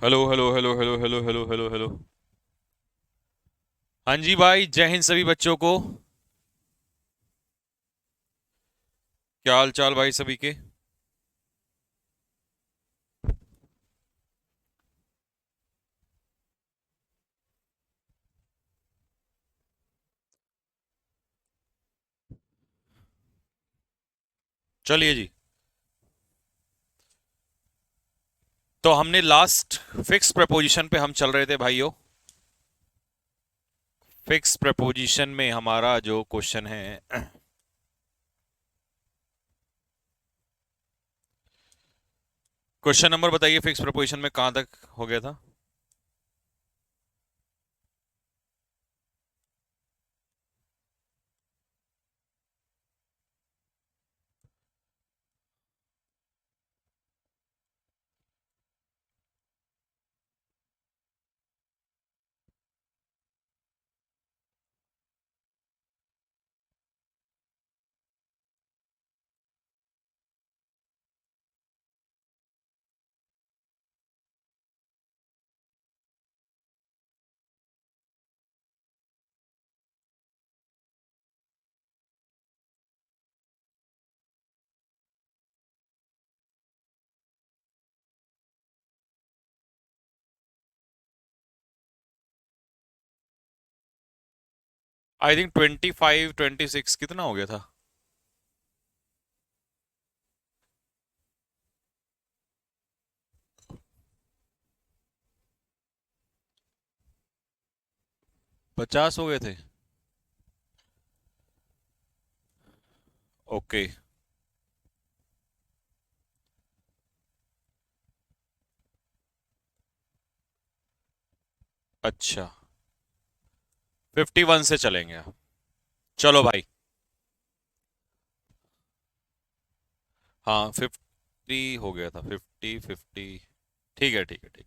Hello hello hello hello hello hello hello hello. हाँ जी भाई, जय हिंद सभी बच्चों को। क्या हाल चाल भाई सभी के। चलिए जी। तो हमने लास्ट फिक्स प्रपोजिशन पे हम चल रहे थे भाइयों। फिक्स प्रपोजिशन में हमारा जो क्वेश्चन है, क्वेश्चन नंबर बताइए, फिक्स प्रपोजिशन में कहां तक हो गया था। आई थिंक 25 26 कितना हो गया था। 50 हो गए थे। ओके। अच्छा, 51 से चलेंगे। चलो भाई। हाँ, 50 हो गया था, 50 50। ठीक है ठीक है ठीक।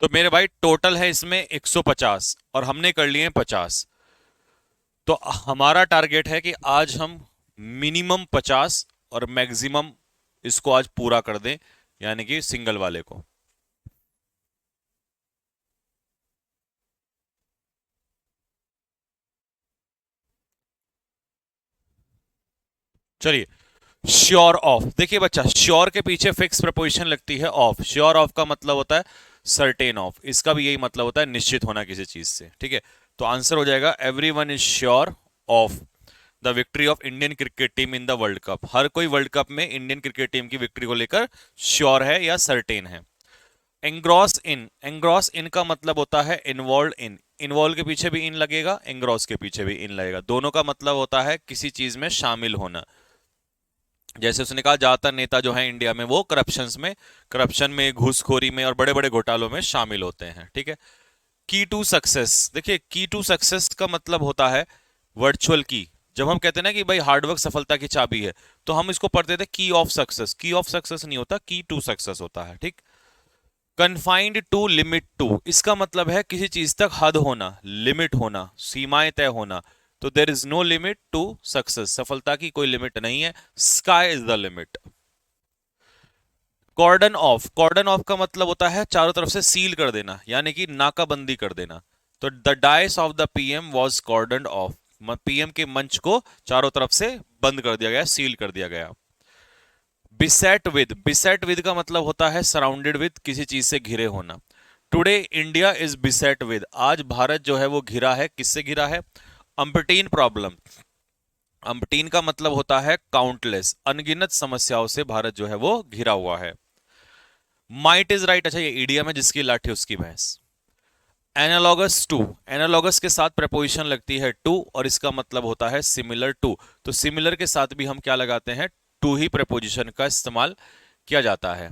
तो मेरे भाई टोटल है इसमें 150 और हमने कर लिए हैं 50। तो हमारा टारगेट है कि आज हम मिनिमम 50 और मैक्सिमम इसको आज पूरा कर दें, यानी कि सिंगल वाले को। चलिए। श्योर ऑफ, देखिए बच्चा, श्योर के पीछे फिक्स प्रपोजिशन लगती है ऑफ। श्योर ऑफ का मतलब होता है सर्टेन ऑफ, इसका भी यही मतलब होता है निश्चित होना किसी चीज से। ठीक है। तो आंसर हो जाएगा everyone is sure of the victory of Indian cricket team in the world cup. हर कोई वर्ल्ड कप में इंडियन क्रिकेट टीम की विक्ट्री को लेकर श्योर है या सर्टेन है। एंग्रॉस इन, एंग्रॉस इन का मतलब होता है इन्वॉल्व इन। इन्वॉल्व के पीछे भी इन लगेगा, एंग्रॉस के पीछे भी इन लगेगा। दोनों का मतलब होता है किसी चीज में शामिल होना। जैसे उसने कहा ज्यादातर नेता जो है इंडिया में वो करप्शन में, घूसखोरी में और बड़े बड़े घोटालों में शामिल होते हैं। ठीक है। की टू सक्सेस, देखिए की टू सक्सेस का मतलब होता है वर्चुअल की। जब हम कहते हैं ना कि भाई हार्डवर्क सफलता की चाबी है, तो हम इसको पढ़ते थे की ऑफ सक्सेस। की ऑफ सक्सेस नहीं होता, की टू सक्सेस होता है। ठीक। कन्फाइंड टू लिमिट टू, इसका मतलब है किसी चीज तक हद होना, लिमिट होना, सीमाएं तय होना। तो there is no limit to success, सफलता की कोई लिमिट नहीं है। Sky is the limit. Cordon off, cordon off का मतलब होता है चारों तरफ से सील कर देना, यानी कि नाकाबंदी कर देना। तो the dais of the PM was cordon off, PM के मंच को चारों तरफ से बंद कर दिया गया, सील कर दिया गया। बिसेट विद, बिसेट विद का मतलब होता है सराउंडेड विद, किसी चीज से घिरे होना। टुडे इंडिया इज बिसेट विद, आज भारत जो है वो घिरा है, किससे घिरा है। अम्पटीन प्रॉब्लम, अम्पटीन का मतलब होता है काउंटलेस, अनगिनत समस्याओं से भारत जो है वो घिरा हुआ है। माइट इज राइट, अच्छा ये ईडियम है, जिसकी लाठी उसकी भैंस। एनालॉगस टू, एनालॉगस के साथ प्रपोजिशन लगती है टू और इसका मतलब होता है सिमिलर टू। तो सिमिलर के साथ भी हम क्या लगाते हैं, टू ही प्रपोजिशन का इस्तेमाल किया जाता है।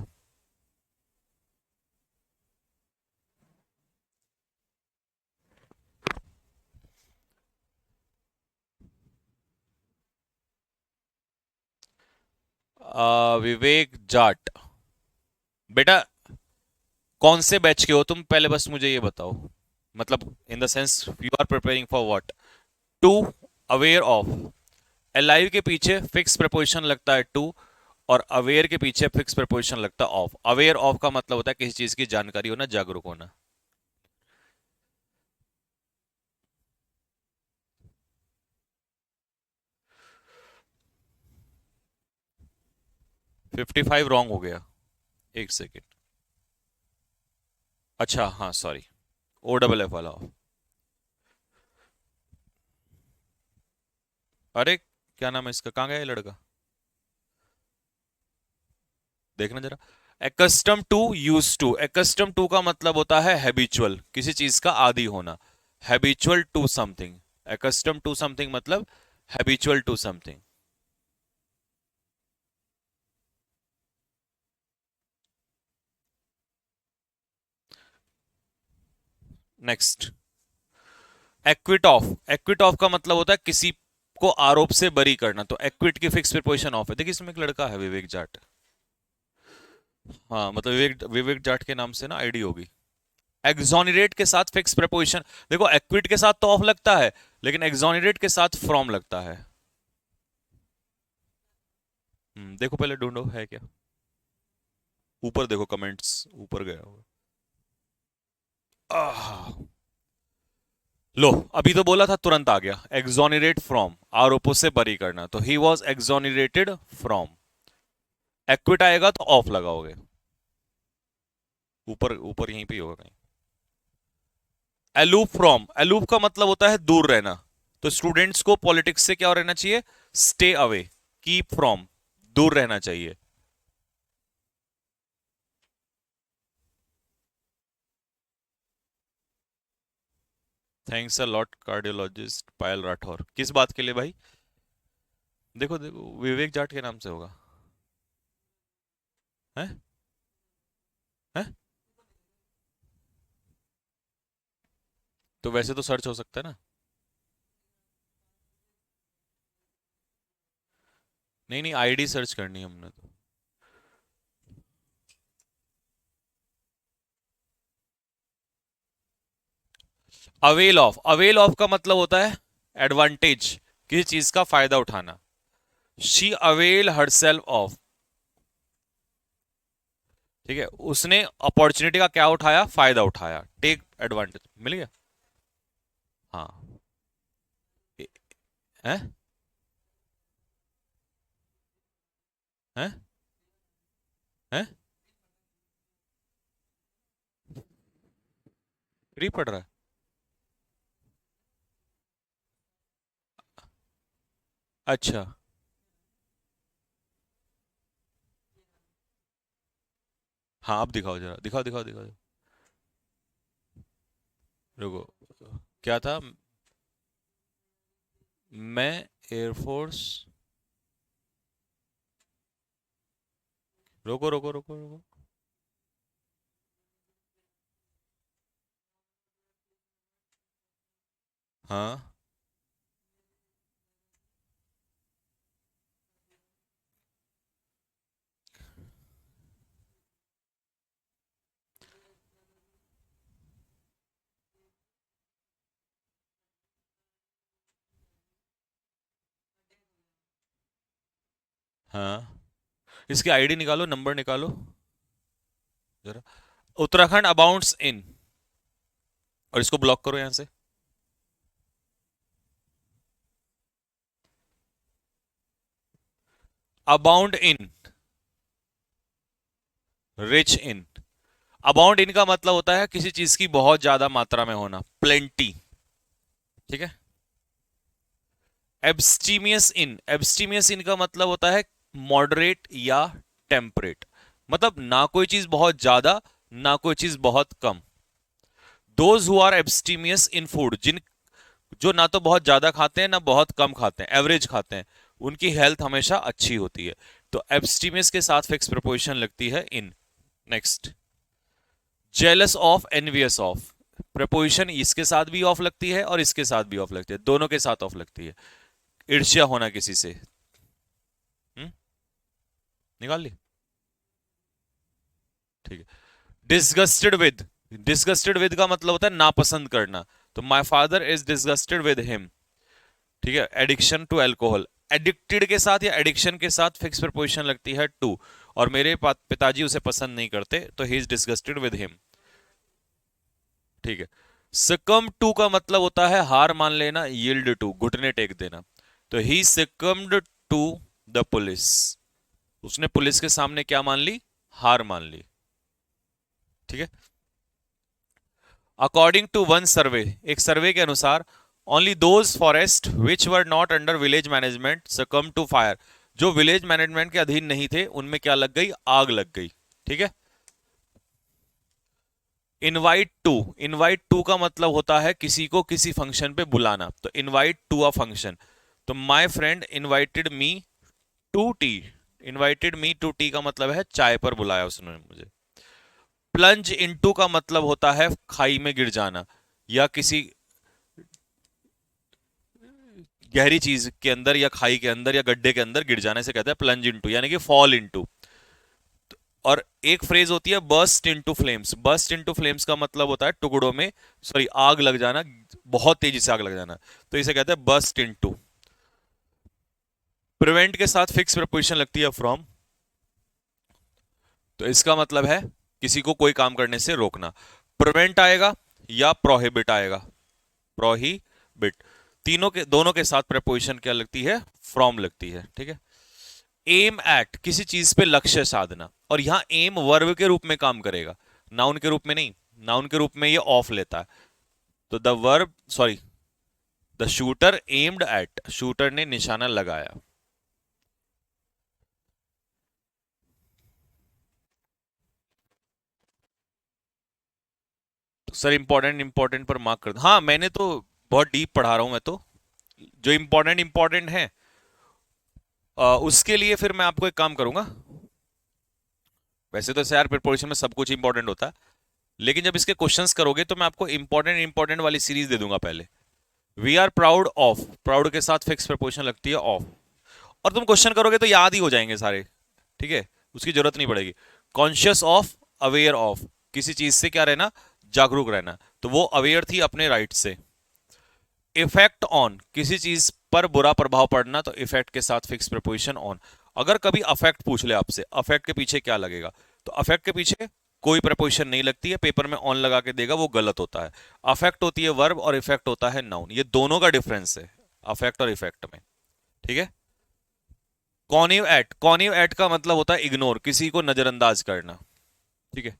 विवेक जाट। बेटा कौन से बैच के हो तुम, पहले बस मुझे ये बताओ, मतलब in the sense you are preparing for what. To, aware of. Alive के पीछे फिक्स प्रपोजिशन लगता है टू, और अवेयर के पीछे फिक्स प्रपोजिशन लगता है ऑफ। अवेयर ऑफ का मतलब होता है किसी चीज की जानकारी होना, जागरूक होना। 55 रॉन्ग हो गया, एक सेकेंड। अच्छा हाँ सॉरी, ओ डबल एफ वाला off। अरे क्या नाम है इसका, कहाँ गया ये लड़का, देखना जरा। एक्कस्टम टू, यूज टू। एक्कस्टम टू का मतलब होता है हैबिचुअल, किसी चीज का आदी होना। Habitual to something, accustomed to something मतलब habitual to something. Next, acquit of. Acquit of का मतलब होता है किसी को आरोप से बरी करना, तो एक्विट की फिक्स प्रिपोजिशन ऑफ है। देखिए इसमें एक लड़का है विवेक जाट, हाँ मतलब विवेक विवेक जाट के नाम से ना आईडी होगी। एक्सोनरेट के साथ फिक्स प्रिपोजिशन, देखो एक्विट के साथ तो ऑफ लगता है, लेकिन एक्सोनरेट के साथ फ्रॉम लगता है। देखो पहले ढूंढो है क्या, ऊपर देखो कमेंट्स, ऊपर गया होगा। आह, लो अभी तो बोला था तुरंत आ गया, एक्सोनरेट फ्रॉम, आरोपों से बरी करना, तो ही वॉज एक्सोनरेटेड फ्रॉम। एक्विट आएगा तो ऑफ लगाओगे, ऊपर ऊपर यहीं पे ही होगा कहीं। अलूफ फ्रॉम, अलूफ का मतलब होता है दूर रहना, तो स्टूडेंट्स को पॉलिटिक्स से क्या रहना चाहिए, स्टे अवे। कीप फ्रॉम, दूर रहना चाहिए। थैंक्स अ लॉट कार्डियोलॉजिस्ट पायल राठौर, किस बात के लिए भाई, देखो देखो विवेक जाट के नाम से होगा, है है। तो वैसे तो सर्च हो सकता है ना। नहीं नहीं, आईडी सर्च करनी है हमने तो। अवेल ऑफ, अवेल ऑफ का मतलब होता है एडवांटेज, किसी चीज का फायदा उठाना। शी अवेल हरसेल्फ ऑफ, ठीक है, उसने अपॉर्चुनिटी का क्या उठाया, फायदा उठाया, टेक एडवांटेज, मिल गया। हाँ, है है है, फ्री पड़ रहा है। अच्छा हाँ, अब दिखाओ जरा, दिखाओ दिखाओ दिखाओ। रुको, क्या था, मैं एयरफोर्स, रोको रोको रोको रोको, हाँ हाँ, इसकी आईडी निकालो, नंबर निकालो जरा। उत्तराखंड अबाउंट्स इन, और इसको ब्लॉक करो यहां से। Abound in, rich in. Abound in का मतलब होता है किसी चीज की बहुत ज्यादा मात्रा में होना, प्लेंटी, ठीक है। एब्स्टीमियस इन, एब्स्टीमियस इन का मतलब होता है मॉडरेट या टेम्परेट, मतलब ना कोई चीज बहुत ज्यादा, ना कोई चीज बहुत कम। Those who are abstemious in food, जिन जो ना तो बहुत ज्यादा खाते हैं ना बहुत कम खाते हैं, एवरेज खाते हैं, उनकी हेल्थ हमेशा अच्छी होती है। तो एब्स्टीमियस के साथ फिक्स प्रपोजिशन लगती है in. Next, jealous of, envious of. Preposition इसके साथ भी ऑफ लगती है और इसके साथ भी ऑफ लगती है, दोनों के साथ ऑफ लगती है। ईर्ष्या होना किसी से। निकाल ली, ठीक है। डिसगस्टेड विद, डिसगस्टेड विद का मतलब होता है नापसंद करना, तो my father is disgusted with him, ठीक है। एडिक्शन टू अल्कोहल, एडिक्टेड के साथ या एडिक्शन के साथ फिक्स प्रपोजिशन लगती है टू, और मेरे पिताजी उसे पसंद नहीं करते, तो he is disgusted with him, ठीक है। सकम टू का मतलब होता है हार मान लेना, यील्ड टू घुटने टेक देना, तो ही सकम्ड टू द पुलिस, उसने पुलिस के सामने क्या मान ली, हार मान ली, ठीक है। अकॉर्डिंग टू वन सर्वे, एक सर्वे के अनुसार only those forest which were not under village management succumb to fire, जो विलेज मैनेजमेंट के अधीन नहीं थे उनमें क्या लग गई, आग लग गई, ठीक है। इनवाइट टू, इनवाइट टू का मतलब होता है किसी को किसी फंक्शन पे बुलाना, तो इनवाइट टू अ फंक्शन, तो my friend invited me to tea, invited me to tea का मतलब है चाय पर बुलाया उसने मुझे। प्लंज इनटू का मतलब होता है खाई में गिर जाना, या किसी गहरी चीज के अंदर या खाई के अंदर या गड्ढे के अंदर गिर जाने से कहते हैं प्लंज इनटू, यानी कि फॉल इनटू। और एक फ्रेज होती है burst into flames, burst into flames का मतलब होता है टुकड़ों में, सॉरी आग लग जाना, बहुत तेजी से आग लग जाना, तो इसे कहते हैं बर्स्ट इनटू। प्रिवेंट के साथ फिक्स प्रपोजिशन लगती है फ्रॉम, तो इसका मतलब है किसी को कोई काम करने से रोकना। प्रिवेंट आएगा या प्रोहिबिट आएगा, प्रोहिबिट, तीनों के दोनों के साथ प्रपोजिशन क्या लगती है, फ्रॉम लगती है, ठीक है। एम एट, किसी चीज पे लक्ष्य साधना, और यहां एम वर्ब के रूप में काम करेगा, नाउन के रूप में नहीं, नाउन के रूप में ये ऑफ लेता है, तो the verb, sorry the shooter aimed at, shooter ने निशाना लगाया। तो सर इंपॉर्टेंट इंपॉर्टेंट पर मार्क कर, हाँ मैंने तो बहुत डीप पढ़ा रहा हूं मैं तो, जो इंपॉर्टेंट इंपॉर्टेंट है उसके लिए फिर मैं आपको एक काम करूंगा, वैसे तो यार प्रिपरेशन में सब कुछ इंपॉर्टेंट होता है, लेकिन जब इसके क्वेश्चंस करोगे तो मैं आपको इंपॉर्टेंट इंपॉर्टेंट वाली सीरीज दे दूंगा पहले। We are proud of, proud के साथ फिक्स प्रपोजिशन लगती है ऑफ, और तुम क्वेश्चन करोगे तो याद ही हो जाएंगे सारे, ठीक है, उसकी जरूरत नहीं पड़ेगी। कॉन्शियस ऑफ, अवेयर ऑफ, किसी चीज से क्या रहना, जागरूक रहना, तो वो अवेयर थी अपने राइट से। इफेक्ट ऑन, किसी चीज पर बुरा प्रभाव पड़ना, तो इफेक्ट के साथ फिक्स प्रपोजिशन ऑन। अगर कभी अफेक्ट पूछ ले आपसे, अफेक्ट के पीछे क्या लगेगा, तो अफेक्ट के पीछे कोई प्रपोजिशन नहीं लगती है, पेपर में ऑन लगा के देगा, वो गलत होता है। अफेक्ट होती है वर्ब और इफेक्ट होता है नाउन, ये दोनों का डिफरेंस है अफेक्ट और इफेक्ट में, ठीक है। कॉनिव एट, कॉनिव एट का मतलब होता है इग्नोर, किसी को नजरअंदाज करना, ठीक है।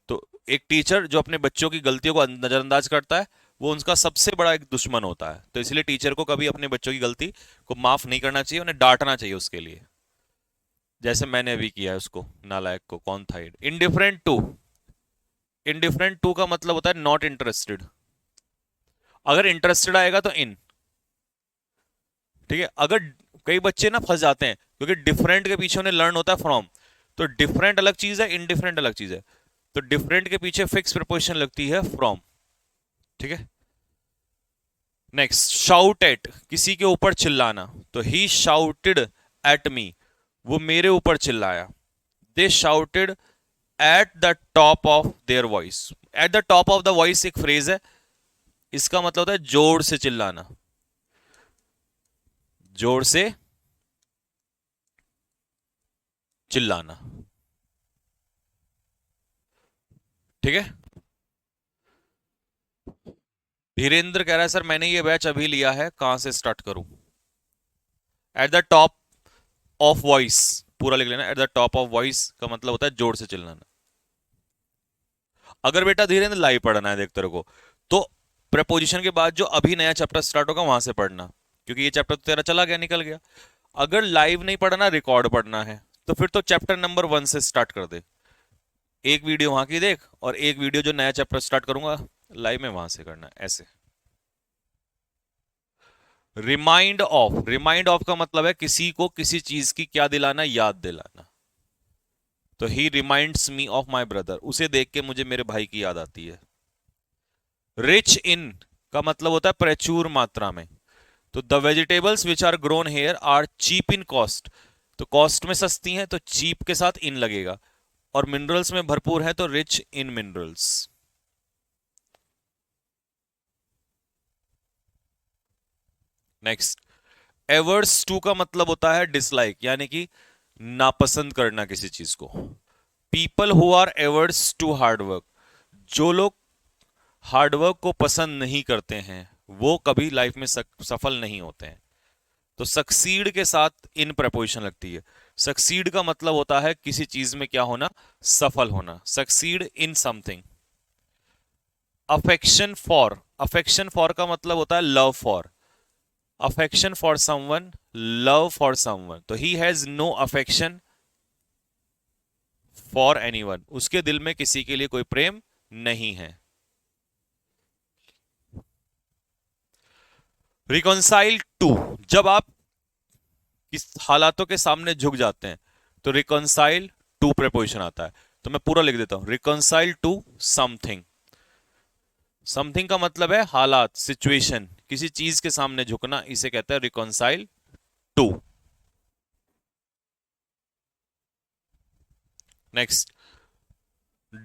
तो एक टीचर जो अपने बच्चों की गलतियों को नजरअंदाज करता है, वो उनका सबसे बड़ा एक दुश्मन होता है, तो इसलिए टीचर को कभी अपने बच्चों की गलती को माफ नहीं करना चाहिए, उन्हें डांटना चाहिए उसके लिए, जैसे मैंने अभी किया है उसको, नालायक को, कौन था। इनडिफरेंट टू, इनडिफरेंट टू का मतलब होता है नॉट इंटरेस्टेड, अगर इंटरेस्टेड आएगा तो इन, ठीक है। अगर कई बच्चे ना फंस जाते हैं क्योंकि डिफरेंट के पीछे उन्हें लर्न होता है फ्रॉम, तो डिफरेंट अलग चीज है, इनडिफरेंट अलग चीज है, तो डिफरेंट के पीछे फिक्स प्रपोजिशन लगती है फ्रॉम, ठीक है। नेक्स्ट, शाउट एट, किसी के ऊपर चिल्लाना, तो ही शाउटेड एट मी, वो मेरे ऊपर चिल्लाया। They shouted at the top of their voice, at the top of the voice एक फ्रेज है, इसका मतलब होता है जोर से चिल्लाना, जोर से चिल्लाना, ठीक है। धीरेन्द्र कह रहा है सर मैंने ये बैच अभी लिया है, कहां से स्टार्ट करूं। Eight the top of voice पूरा लिख लेना, eight the top of voice का मतलब होता है जोर से चिल्लाना। अगर बेटा धीरेन्द्र लाइव पढ़ना है देख तेरे को, तो प्रपोजिशन के बाद जो अभी नया चैप्टर स्टार्ट होगा वहां से पढ़ना, क्योंकि ये चैप्टर तो तेरा चला गया, निकल गया। अगर लाइव नहीं पढ़ना, रिकॉर्ड पढ़ना है, तो फिर तो चैप्टर नंबर 1 से स्टार्ट कर दे, एक वीडियो वहां की देख और एक वीडियो जो नया चैप्टर स्टार्ट करूंगा लाइव में वहां से करना, ऐसे। रिमाइंड ऑफ, रिमाइंड ऑफ का मतलब है किसी को किसी चीज की क्या दिलाना, याद दिलाना, तो he reminds me of my brother, उसे देख के मुझे मेरे भाई की याद आती है। रिच इन का मतलब होता है प्रचुर मात्रा में, तो the vegetables which are grown here are cheap in cost, तो कॉस्ट में सस्ती हैं तो चीप के साथ इन लगेगा, और मिनरल्स में भरपूर है तो rich in minerals. Next, averse to का मतलब होता है डिसलाइक, यानी कि नापसंद करना किसी चीज को। People who are averse to hard work, जो लोग हार्डवर्क को पसंद नहीं करते हैं वो कभी लाइफ में सफल नहीं होते हैं। तो सक्सीड के साथ इन प्रपोजिशन लगती है। सक्सीड का मतलब होता है किसी चीज में क्या होना, सफल होना, succeed in something. Affection for, affection for का मतलब होता है love for, affection for someone, love for someone. तो he has no affection for anyone, उसके दिल में किसी के लिए कोई प्रेम नहीं है। रिकॉन्साइल टू, जब आप किस हालातों के सामने झुक जाते हैं तो रिकॉन्साइल टू प्रेपोजिशन आता है। तो मैं पूरा लिख देता हूं, रिकॉन्साइल टू समथिंग। समथिंग का मतलब है हालात, सिचुएशन, किसी चीज के सामने झुकना, इसे कहते हैं reconcile to. Next,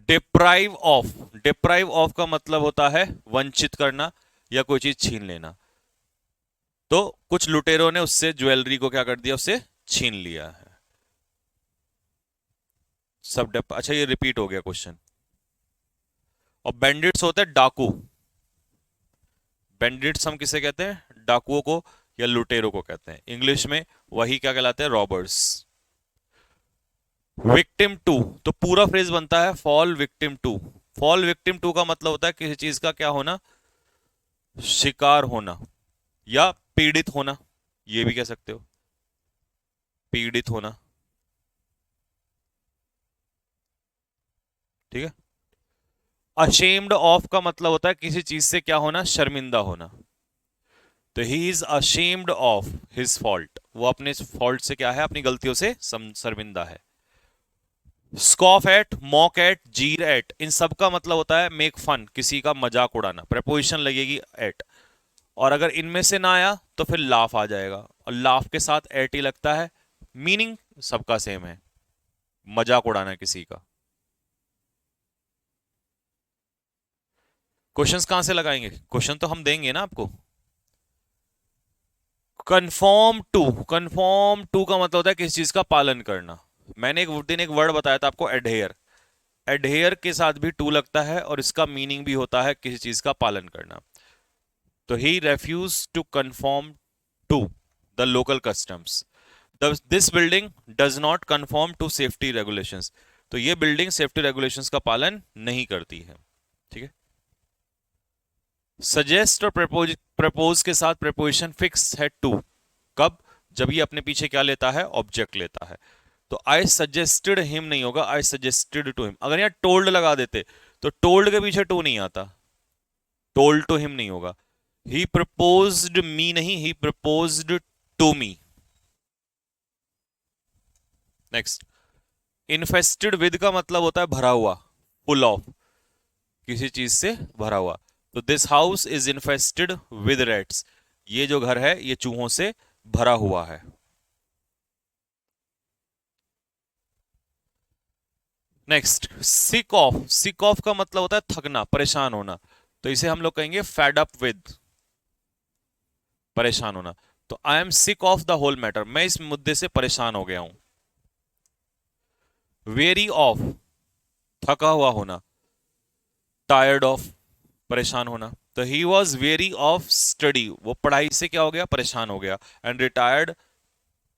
deprive of, deprive of का मतलब होता है वंचित करना या कोई चीज छीन लेना। तो कुछ लुटेरों ने उससे ज्वेलरी को क्या कर दिया, उससे छीन लिया है। सब अच्छा ये रिपीट हो गया क्वेश्चन। और बैंडिट्स होते हैं डाकू, बैंडिट्स हम किसे कहते हैं, डाकुओं को या लुटेरों को कहते हैं। इंग्लिश में वही क्या कहलाते हैं, रॉबर्स। विक्टिम टू, तो पूरा फ्रेज बनता है fall victim to. Fall victim to का मतलब होता है किसी चीज का क्या होना, शिकार होना या पीड़ित होना, ये भी कह सकते हो, पीड़ित होना। ठीक है। अशेम्ड ऑफ का मतलब होता है किसी चीज से क्या होना, शर्मिंदा होना। तो he is ashamed of his fault, वो अपने फॉल्ट से क्या है, अपनी गलतियों से शर्मिंदा है। स्कॉफ एट, मॉक एट, जीर एट, इन सब का मतलब होता है मेक फन, किसी का मजाक उड़ाना। प्रपोजिशन लगेगी एट, और अगर इनमें से ना आया तो फिर लाफ आ जाएगा, और लाफ के साथ एट ही लगता है। मीनिंग सबका सेम है, मजाक उड़ाना किसी का। क्वेश्चंस कहां से लगाएंगे, क्वेश्चन तो हम देंगे ना आपको। कन्फॉर्म टू, कन्फॉर्म टू का मतलब होता है किसी चीज का पालन करना। मैंने एक दिन एक वर्ड बताया था आपको, एडहेयर। एडहेयर के साथ भी टू लगता है और इसका मीनिंग भी होता है किसी चीज का पालन करना। तो he refuse to conform to the local customs. This building does not conform to safety regulations, तो ये बिल्डिंग सेफ्टी रेगुलेशंस का पालन नहीं करती है। ठीक है। सजेस्ट और प्रपोज के साथ प्रपोजिशन फिक्स है टू, कब, जब ये अपने पीछे क्या लेता है, ऑब्जेक्ट लेता है। तो आई सजेस्टेड हिम नहीं होगा, आई सजेस्टेड टू हिम। अगर यहां टोल्ड लगा देते तो टोल्ड के पीछे टू नहीं आता, टोल्ड टू हिम नहीं होगा। ही प्रपोज्ड मी नहीं, he proposed to me. Next, infested with का मतलब होता है भरा हुआ, फुल ऑफ, किसी चीज से भरा हुआ। तो this house is infested with rats, ये जो घर है ये चूहों से भरा हुआ है। Next, sick of, sick of का मतलब होता है थकना, परेशान होना। तो इसे हम लोग कहेंगे फेड अप विद, परेशान होना। तो I am sick of the whole matter, मैं इस मुद्दे से परेशान हो गया हूं। वेरी ऑफ, थका हुआ होना, टायर्ड ऑफ, परेशान होना। तो he was weary of study, वो पढ़ाई से क्या हो गया, परेशान हो गया। And retired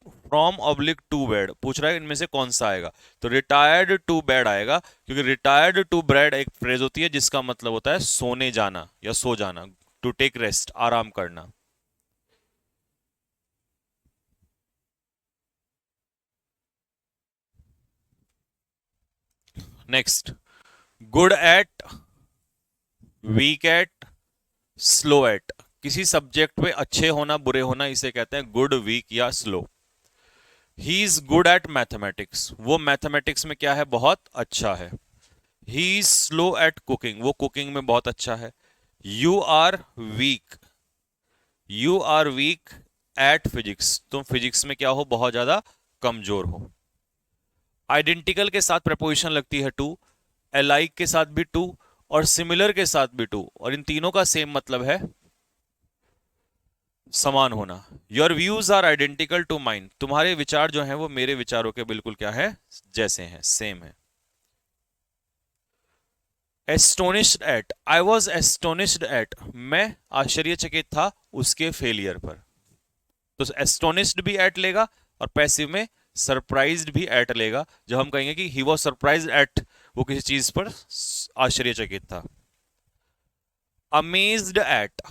from oblique to bed, पूछ रहा है इनमें से कौन सा आएगा। तो रिटायर्ड टू बेड आएगा, क्योंकि रिटायर्ड टू बेड एक फ्रेज होती है जिसका मतलब होता है सोने जाना या सो जाना, टू टेक रेस्ट, आराम करना। Next, good at, weak at, slow at, किसी सब्जेक्ट में अच्छे होना, बुरे होना, इसे कहते हैं गुड, वीक या slow. He is good at mathematics, वो मैथमेटिक्स में क्या है, बहुत अच्छा है। He is slow at cooking, वो कुकिंग में बहुत अच्छा है। You are weak, you are weak at physics, तुम फिजिक्स में क्या हो, बहुत ज्यादा कमजोर हो। आइडेंटिकल के साथ प्रपोजिशन लगती है टू, अलाइक के साथ भी टू, और सिमिलर के साथ भी टू, और इन तीनों का सेम मतलब है समान होना। Your views are identical to mine, तुम्हारे विचार जो हैं वो मेरे विचारों के बिल्कुल क्या है, जैसे हैं, सेम है। Astonished at, I was astonished at, मैं आश्चर्यचकित था उसके फेलियर पर। तो एस्टोनिश्ड भी एट लेगा और पैसिव में सरप्राइज्ड भी एट लेगा, जब हम कहेंगे कि ही वॉज सरप्राइज्ड एट, वो किसी चीज पर आश्चर्यचकित था। अमेज्ड एट,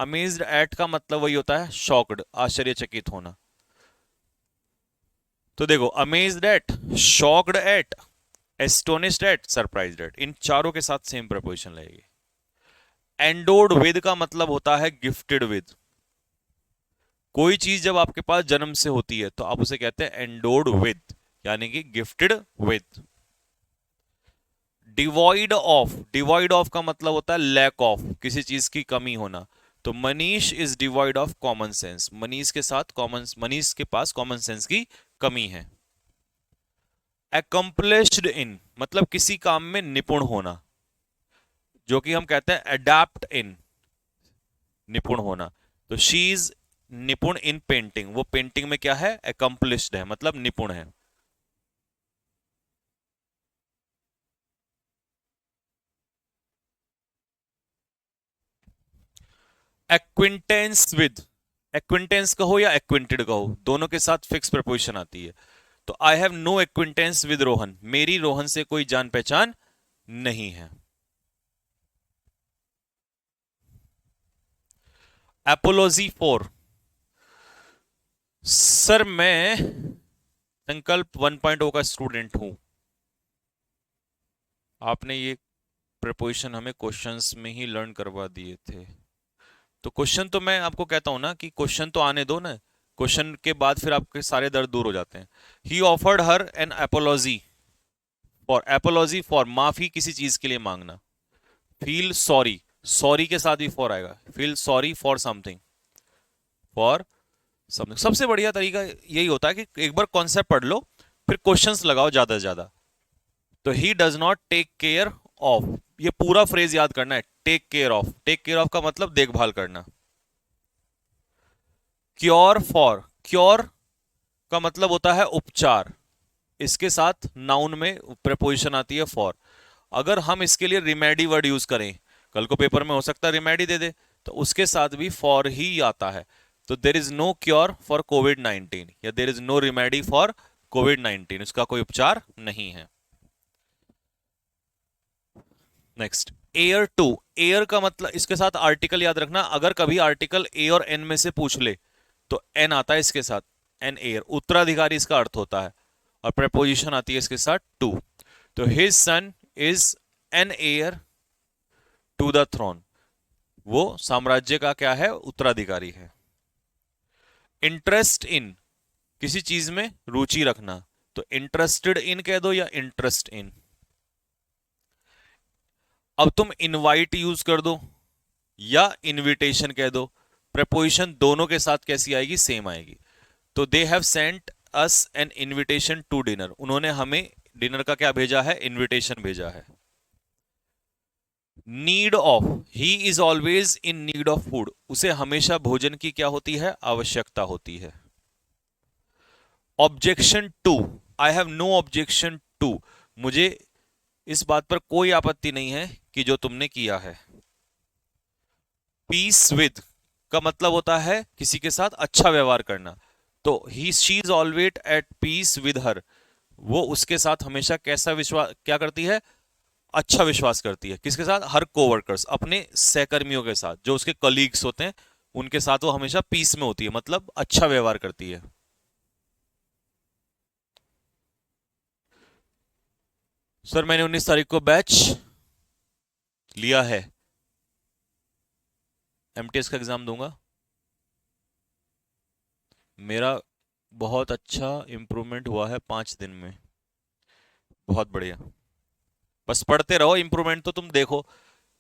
अमेज्ड एट का मतलब वही होता है शॉक्ड, आश्चर्यचकित होना। तो देखो amazed at, shocked at, astonished at, surprised at, इन चारों के साथ सेम प्रपोजिशन लगेगी। एंडोर्ड विद का मतलब होता है गिफ्टेड विद। कोई चीज जब आपके पास जन्म से होती है तो आप उसे कहते हैं एंडोर्ड विद, यानी कि gifted with. Devoid of, devoid of का मतलब होता है लैक ऑफ, किसी चीज की कमी होना। तो Manish is devoid of common sense, Manish के पास कॉमन सेंस की कमी है। अकम्प्लिश्ड इन मतलब किसी काम में निपुण होना, जो कि हम कहते हैं अडेप्ट इन, निपुण होना। तो शी इज निपुण इन पेंटिंग, वो पेंटिंग में क्या है, अकम्प्लिश्ड है, मतलब निपुण है। एक्विंटेंस विद, एक्विंटेंस कहो या एक्विंटेड कहो, दोनों के साथ फिक्स प्रपोजिशन आती है। तो I have no acquaintance with Rohan, मेरी रोहन से कोई जान पहचान नहीं है। एपोलॉजी फॉर, सर मैं संकल्प 1.0 का स्टूडेंट हूं। आपने ये प्रपोजिशन हमें क्वेश्चंस में ही लर्न करवा दिए थे। तो क्वेश्चन तो मैं आपको कहता हूं ना कि क्वेश्चन तो आने दो ना, क्वेश्चन के बाद फिर आपके सारे दर्द दूर हो जाते हैं। He offered her an apology for, apology for माफी किसी चीज के लिए मांगना। फील सॉरी, सॉरी के साथ भी फॉर आएगा, feel sorry for something, for something. सबसे बढ़िया तरीका यही होता है कि एक बार कॉन्सेप्ट पढ़ लो फिर क्वेश्चंस लगाओ ज्यादा से ज्यादा। तो he does not take care of, ये पूरा फ्रेज याद करना है, take care of, take care of का मतलब देखभाल करना। क्योर फॉर, क्योर का मतलब होता है उपचार, इसके साथ नाउन में प्रेपोजिशन आती है फॉर। अगर हम इसके लिए रिमेडी वर्ड यूज करें, कल को पेपर में हो सकता है रिमेडी दे दे, तो उसके साथ भी फॉर ही आता है। तो there is no cure for कोविड-19 या there is no remedy for कोविड-19, उसका कोई उपचार नहीं है। नेक्स्ट एयर टू, एयर का मतलब, इसके साथ आर्टिकल याद रखना, अगर कभी आर्टिकल ए और एन में से पूछ ले तो एन आता है इसके साथ, एन एयर, उत्तराधिकारी इसका अर्थ होता है, और प्रपोजिशन आती है इसके साथ टू। तो his son is an heir to the throne, वो साम्राज्य का क्या है, उत्तराधिकारी है। इंटरेस्ट इन, किसी चीज में रुचि रखना, तो इंटरेस्टेड इन कह दो या इंटरेस्ट इन। अब तुम इनवाइट यूज कर दो या इनविटेशन कह दो, प्रपोजिशन दोनों के साथ कैसी आएगी, सेम आएगी। तो they have sent us an invitation to dinner, उन्होंने हमें डिनर का क्या भेजा है, इनविटेशन भेजा है। Need of, he is always in need of food, उसे हमेशा भोजन की क्या होती है, आवश्यकता होती है। Objection to, I have no objection to, मुझे इस बात पर कोई आपत्ति नहीं है कि जो तुमने किया है। पीस विद का मतलब होता है किसी के साथ अच्छा व्यवहार करना, तो he she is always at peace with her, वो उसके साथ हमेशा कैसा विश्वास क्या करती है, अच्छा विश्वास करती है। किसके साथ, हर कोवर्कर्स, अपने सहकर्मियों के साथ, जो उसके कलीग्स होते हैं उनके साथ वो हमेशा पीस में होती है, मतलब अच्छा व्यवहार करती है। सर मैंने 19 तारीख को बैच लिया है, एमटीएस का एग्जाम दूंगा, मेरा बहुत अच्छा इंप्रूवमेंट हुआ है 5 दिन में, बहुत बढ़िया। बस पढ़ते रहो, इंप्रूवमेंट तो तुम देखो,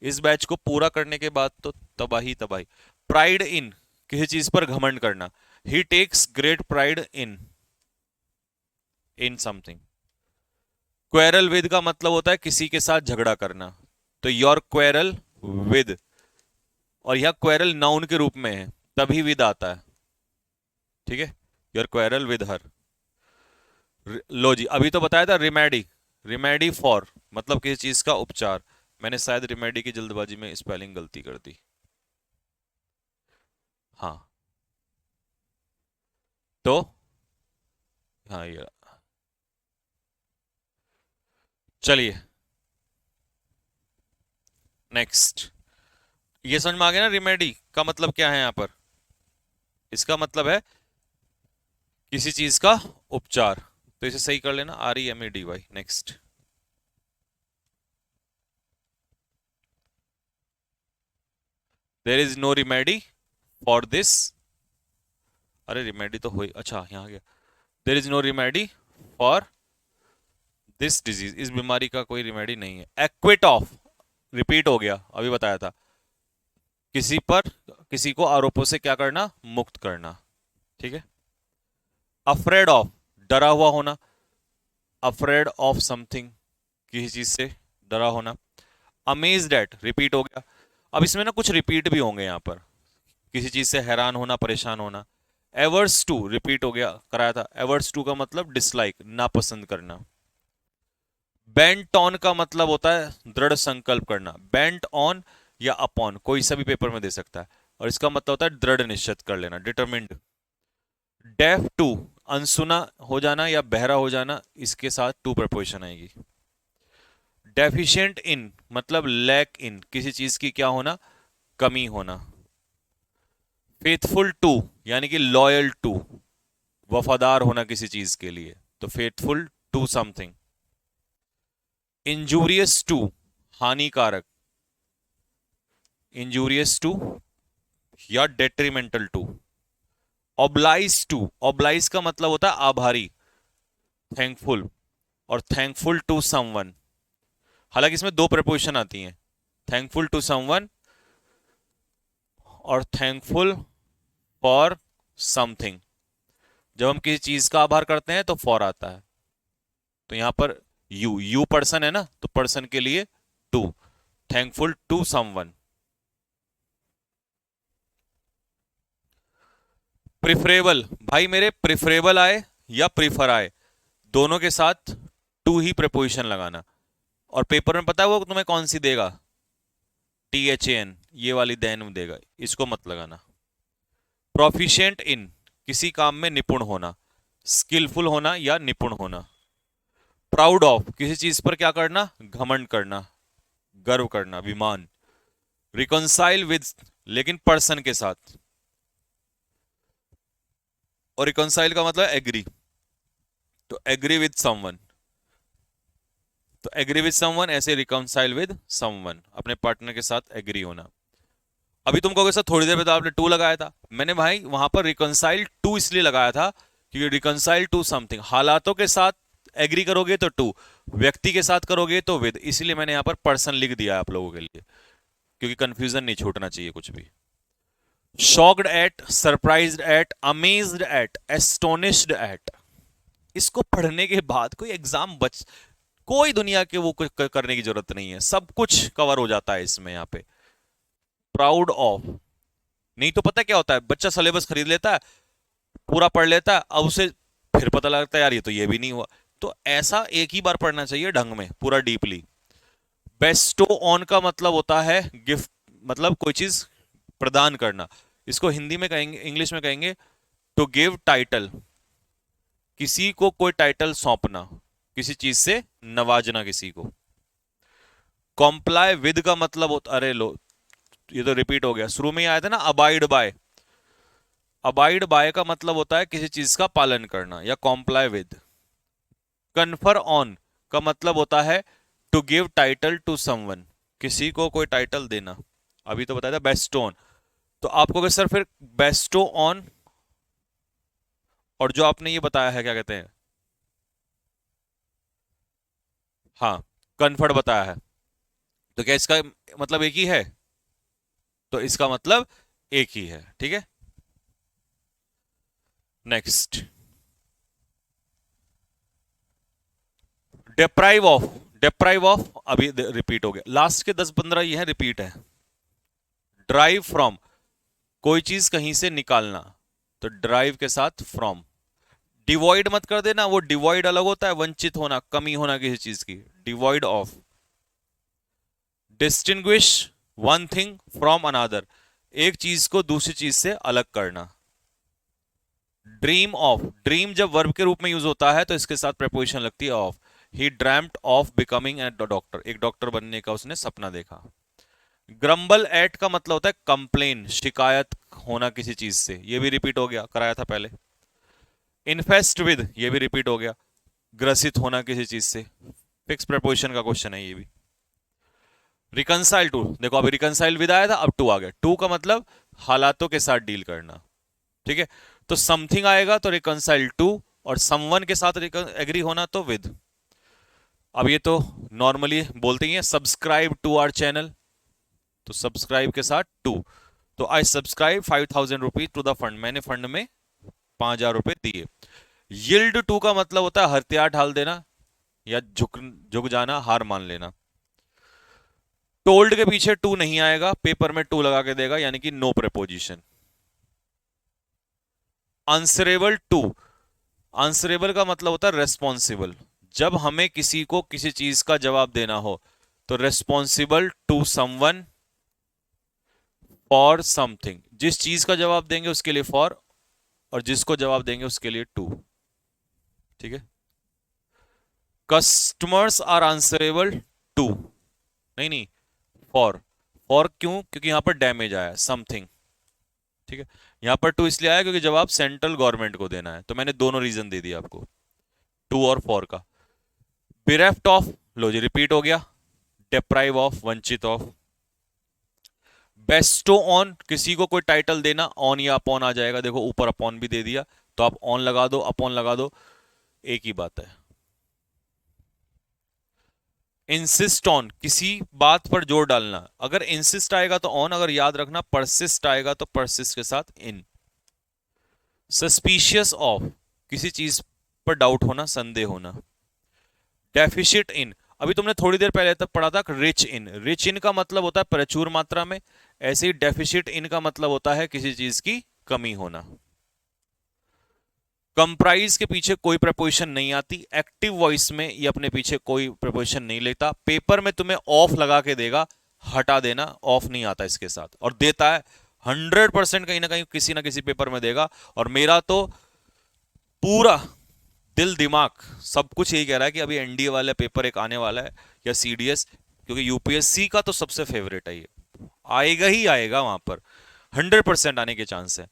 इस बैच को पूरा करने के बाद तो तबाही तबाही। प्राइड इन, किसी चीज पर घमंड करना, he takes great pride in, in something. Quarrel with का मतलब होता है किसी के साथ झगड़ा करना, तो योर क्वेरल विद, और यह क्वेरल नाउन के रूप में है तभी विद आता है, ठीक है। Your quarrel with her. लो जी, अभी तो बताया था रिमेडी, रिमेडी फॉर मतलब किसी चीज का उपचार। मैंने शायद रिमेडी की जल्दबाजी में स्पेलिंग गलती कर दी। हाँ, तो हाँ ये, चलिए नेक्स्ट। ये समझ में आ गया ना रिमेडी का मतलब क्या है यहां पर? इसका मतलब है किसी चीज का उपचार। तो इसे सही कर लेना, REMEDY। Next. There is no remedy for this. अरे रिमेडी तो हुई, अच्छा यहाँ आ गया। There is no remedy for this disease, इस बीमारी का कोई रिमेडी नहीं है। एक्विट ऑफ, रिपीट हो गया, अभी बताया था। किसी पर, किसी को आरोपों से क्या करना, मुक्त करना, ठीक है। अफ्रेड ऑफ, डरा हुआ होना, अफ्रेड ऑफ समथिंग, किसी चीज से डरा होना। अमेज्ड एट, रिपीट हो गया। अब इसमें ना कुछ रिपीट भी होंगे यहां पर, किसी चीज से हैरान होना, परेशान होना। एवर्स टू, रिपीट हो गया, कराया था। एवर्स टू का मतलब डिसलाइक, नापसंद करना। बेंट ऑन का मतलब होता है दृढ़ संकल्प करना। बेंट ऑन या अपॉन कोई सा भी पेपर में दे सकता है, और इसका मतलब होता है दृढ़ निश्चित कर लेना, डिटरमिंड। डेफ टू, अनसुना हो जाना या बहरा हो जाना, इसके साथ टू प्रपोजिशन आएगी। डेफिशिएंट इन मतलब लैक इन, किसी चीज की क्या होना, कमी होना। फेथफुल टू यानी कि लॉयल टू, वफादार होना किसी चीज के लिए, तो faithful to something. Injurious to, हानिकारक, इंजूरियस टू या detrimental to. Oblige to, oblige का मतलब होता है आभारी, थैंकफुल, और थैंकफुल टू समवन। हालांकि इसमें दो प्रपोजिशन आती हैं, थैंकफुल टू समवन और थैंकफुल फॉर समथिंग। जब हम किसी चीज का आभार करते हैं तो फॉर आता है, तो यहां पर यू पर्सन है ना, तो पर्सन के लिए to, thankful to someone. Preferable, भाई मेरे प्रिफरेबल आए या प्रीफर आए, दोनों के साथ टू ही प्रपोजिशन लगाना। और पेपर में पता है वो तुम्हें कौन सी देगा, THAN, ये वाली देन देगा, इसको मत लगाना। प्रोफिशिएंट इन, किसी काम में निपुण होना, स्किलफुल होना या निपुण होना। प्राउड ऑफ, किसी चीज पर क्या करना, घमंड करना, गर्व करना, अभिमान। रिकॉन्साइल विद, लेकिन पर्सन के साथ, और रिकॉन्साइल का मतलब एग्री, तो एग्री विद समवन, तो एग्री विद समवन ऐसे रिकॉन्साइल विद समवन, अपने पार्टनर के साथ एग्री होना। अभी तुम कहोगे सर थोड़ी देर में तो आपने टू लगाया था, मैंने भाई वहां पर रिकॉन्साइल टू इसलिए लगाया था क्योंकि रिकॉन्साइल टू समथिंग, हालातों के साथ एग्री करोगे तो टू, व्यक्ति के साथ करोगे तो विद, इसलिए मैंने यहां पर पर्सन लिख दिया आप लोगों के लिए, क्योंकि कंफ्यूजन नहीं छूटना चाहिए कुछ भी। Shocked at, surprised at, amazed at, astonished at, इसको पढ़ने के बाद कोई एग्जाम बच, कोई दुनिया के वो कुछ करने की जरूरत नहीं है, सब कुछ कवर हो जाता है इसमें यहाँ पे। प्राउड ऑफ, नहीं तो पता क्या होता है, बच्चा सिलेबस खरीद लेता है, पूरा पढ़ लेता है, अब उसे फिर पता लगता है यार ये तो ये भी नहीं हुआ। तो ऐसा एक ही बार पढ़ना चाहिए ढंग में, पूरा डीपली। बेस्टो ऑन का मतलब होता है गिफ्ट, मतलब कोई चीज प्रदान करना, इसको हिंदी में कहेंगे, इंग्लिश में कहेंगे टू गिव टाइटल, किसी को कोई टाइटल सौंपना, किसी चीज से नवाजना किसी को। कॉम्प्लाई विद का मतलब होता, अरे लो ये तो रिपीट हो गया, शुरू में ही आया था ना अबाइड बाय। अबाइड बाय का मतलब होता है किसी चीज का पालन करना या कॉम्प्लाई विद। कन्फर ऑन का मतलब होता है to give title to someone, किसी को कोई टाइटल देना, अभी तो बताया था बेस्टो ऑन। तो आपको सर फिर बेस्टो ऑन, और जो आपने ये बताया है क्या कहते हैं, हाँ कन्फर्ड बताया है, तो क्या इसका मतलब एक ही है? तो इसका मतलब एक ही है, ठीक है। Next. Deprive of, deprive of अभी रिपीट हो गया, लास्ट के 10-15 ये है रिपीट है। ड्राइव फ्रॉम, कोई चीज कहीं से निकालना, तो ड्राइव के साथ फ्रॉम। डिवॉइड मत कर देना, वो डिवॉइड अलग होता है, वंचित होना, कमी होना किसी चीज की, devoid of. Distinguish one thing from another, एक चीज को दूसरी चीज से अलग करना। ड्रीम ऑफ, ड्रीम जब वर्ब के रूप में यूज होता है तो इसके साथ प्रेपोजिशन लगती है of. He ड्रैम्ड of becoming a doctor, एक डॉक्टर बनने का उसने सपना देखा। ग्रम्बल एट का मतलब होता है कंप्लेन, शिकायत होना किसी चीज से, ये भी रिपीट हो गया, कराया था पहले। इन्फेस्ट विद, ये भी रिपीट हो गया, ग्रसित होना किसी चीज से, फिक्स प्रेपोजिशन का क्वेश्चन है ये भी। रिकंसाइल टू, देखो अभी रिकंसाइल विद आया था, अब टू आ गया, टू का मतलब हालातों के साथ डील करना, ठीक है। तो समथिंग आएगा तो रिकंसाइल टू, और समवन के साथ एग्री होना तो विद। अब ये तो नॉर्मली बोलते ही है, सब्सक्राइब टू आवर चैनल, तो सब्सक्राइब के साथ टू। तो I subscribe 5,000 rupees to the fund, मैंने फंड में 5,000 रुपए दिए। यील्ड टू का मतलब होता है हथियार ढाल देना, या झुक जाना, हार मान लेना। टोल्ड के पीछे टू नहीं आएगा, पेपर में टू लगा के देगा, यानी कि no preposition. Answerable to, answerable का मतलब होता है रेस्पॉन्सिबल, जब हमें किसी को किसी चीज का जवाब देना हो तो responsible to someone for something, जिस चीज का जवाब देंगे उसके लिए फॉर, और जिसको जवाब देंगे उसके लिए टू, ठीक है। कस्टमर्स आर आंसरेबल टू, नहीं नहीं, फॉर, फॉर क्यों, क्योंकि यहां पर डैमेज आया समथिंग, ठीक है। यहां पर टू इसलिए आया क्योंकि जवाब सेंट्रल गवर्नमेंट को देना है, तो मैंने दोनों रीजन दे दिया आपको, टू और फॉर का। बिरेफ्ट ऑफ, लो जी रिपीट हो गया, डिप्राइव ऑफ, वंचित ऑफ। बेस्टो ऑन, किसी को कोई टाइटल देना, ऑन या अपॉन आ जाएगा, देखो ऊपर अपॉन भी दे दिया, तो आप ऑन लगा दो, अपॉन लगा दो, एक ही बात है। इंसिस्ट ऑन, किसी बात पर जोर डालना, अगर इंसिस्ट आएगा तो ऑन, अगर याद रखना परसिस्ट आएगा तो परसिस्ट के साथ इन। सस्पिशियस ऑफ, किसी चीज पर डाउट होना, संदेह होना। डेफिशिट इन, अभी तुमने थोड़ी देर पहले तक पढ़ा था रिच इन, रिच इन का मतलब होता है प्रचुर मात्रा में, ऐसे ही डेफिशिट इन का मतलब होता है किसी चीज की कमी होना। कंप्राइज के पीछे कोई प्रपोजिशन नहीं आती, एक्टिव वॉइस में ये अपने पीछे कोई प्रपोजिशन नहीं लेता, पेपर में तुम्हें ऑफ लगा के देगा, हटा देना, ऑफ नहीं आता इसके साथ, और देता है 100% कहीं ना कहीं किसी ना किसी पेपर में देगा। और मेरा तो पूरा दिल दिमाग सब कुछ यही कह रहा है कि अभी एनडीए वाला पेपर एक आने वाला है, या सीडीएस, क्योंकि यूपीएससी का तो सबसे फेवरेट है ये, आएगा ही आएगा वहां पर, 100% आने के चांस है।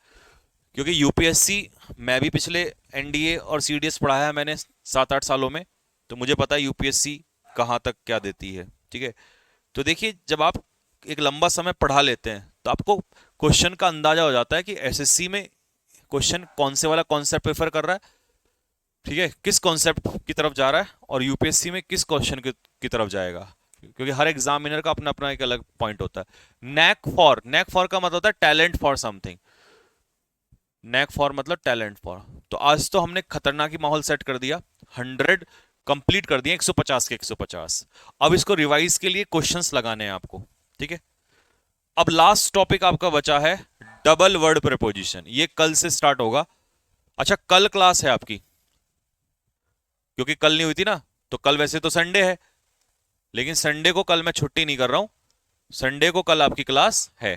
क्योंकि यूपीएससी, मैं भी पिछले एनडीए और सीडीएस पढ़ाया है मैंने 7-8 सालों में, तो मुझे पता है यूपीएससी कहाँ तक क्या देती है, ठीक है। तो देखिए जब आप एक लंबा समय पढ़ा लेते हैं तो आपको क्वेश्चन का अंदाजा हो जाता है कि एसएससी में क्वेश्चन कौन से वाला कॉन्सेप्ट प्रेफर कर रहा है, ठीक है, किस कॉन्सेप्ट की तरफ जा रहा है, और यूपीएससी में किस क्वेश्चन की तरफ जाएगा, क्योंकि हर एग्जामिनर का अपना अपना एक अलग पॉइंट होता है। नैक फॉर का मतलब होता है talent for something, knack for मतलब टैलेंट फॉर। तो आज तो हमने खतरनाक ही माहौल सेट कर दिया, 100 कंप्लीट कर दिए, 150 के 150। अब इसको रिवाइज के लिए क्वेश्चंस लगाने हैं आपको, ठीक है। अब लास्ट टॉपिक आपका बचा है डबल वर्ड प्रेपोजिशन, ये कल से स्टार्ट होगा। अच्छा कल क्लास है आपकी, क्योंकि कल नहीं हुई थी ना, तो कल वैसे तो संडे है, लेकिन संडे को कल मैं छुट्टी नहीं कर रहा हूं, संडे को कल आपकी क्लास है।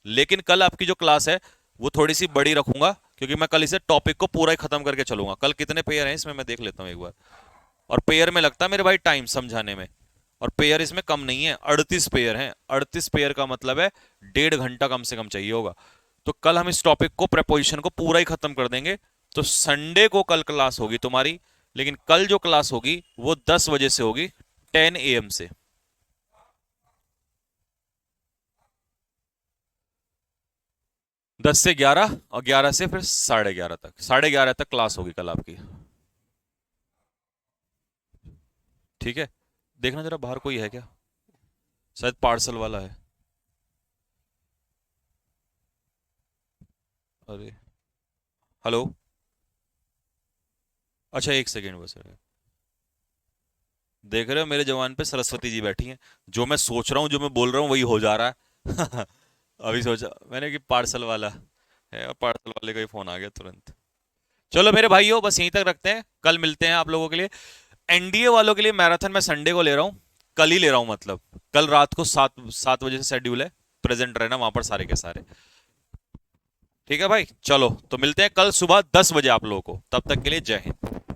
लेकिन कल आपकी जो क्लास है वो थोड़ी सी बड़ी रखूंगा, क्योंकि मैं कल इसे टॉपिक को पूरा ही खत्म करके चलूंगा। कल कितने पेयर हैं इसमें मैं देख लेता हूं एक बार, और पेयर में लगता है मेरे भाई टाइम समझाने में, और पेयर इसमें कम नहीं है, 38 पेयर हैं। 38 पेयर का मतलब है 1.5 घंटा कम से कम चाहिए होगा। तो कल हम इस टॉपिक को, प्रेपोजिशन को पूरा ही खत्म कर देंगे। तो संडे को कल क्लास होगी तुम्हारी, लेकिन कल जो क्लास होगी वो 10 बजे से होगी, 10 AM से। 10 से 11, और 11 से फिर 11:30 तक, 11:30 तक क्लास होगी कल आपकी, ठीक है। देखना जरा बाहर कोई है क्या, शायद पार्सल वाला है। अरे हेलो, अच्छा एक सेकेंड बस। देख रहे हो मेरे जवान पे सरस्वती जी बैठी हैं, जो मैं सोच रहा हूँ जो मैं बोल रहा हूँ वही हो जा रहा है। अभी सोचा मैंने कि पार्सल वाला है, और पार्सल वाले का ही फोन आ गया तुरंत। चलो मेरे भाइयों बस यहीं तक रखते हैं, कल मिलते हैं आप लोगों के लिए। एनडीए वालों के लिए मैराथन मैं संडे को ले रहा हूँ, कल ही ले रहा हूँ, मतलब कल रात को 7 बजे से शेड्यूल है, प्रेजेंट रहना वहां पर सारे के सारे। ठीक है भाई, चलो तो मिलते हैं कल सुबह 10 बजे आप लोगों को, तब तक के लिए जय हिंद।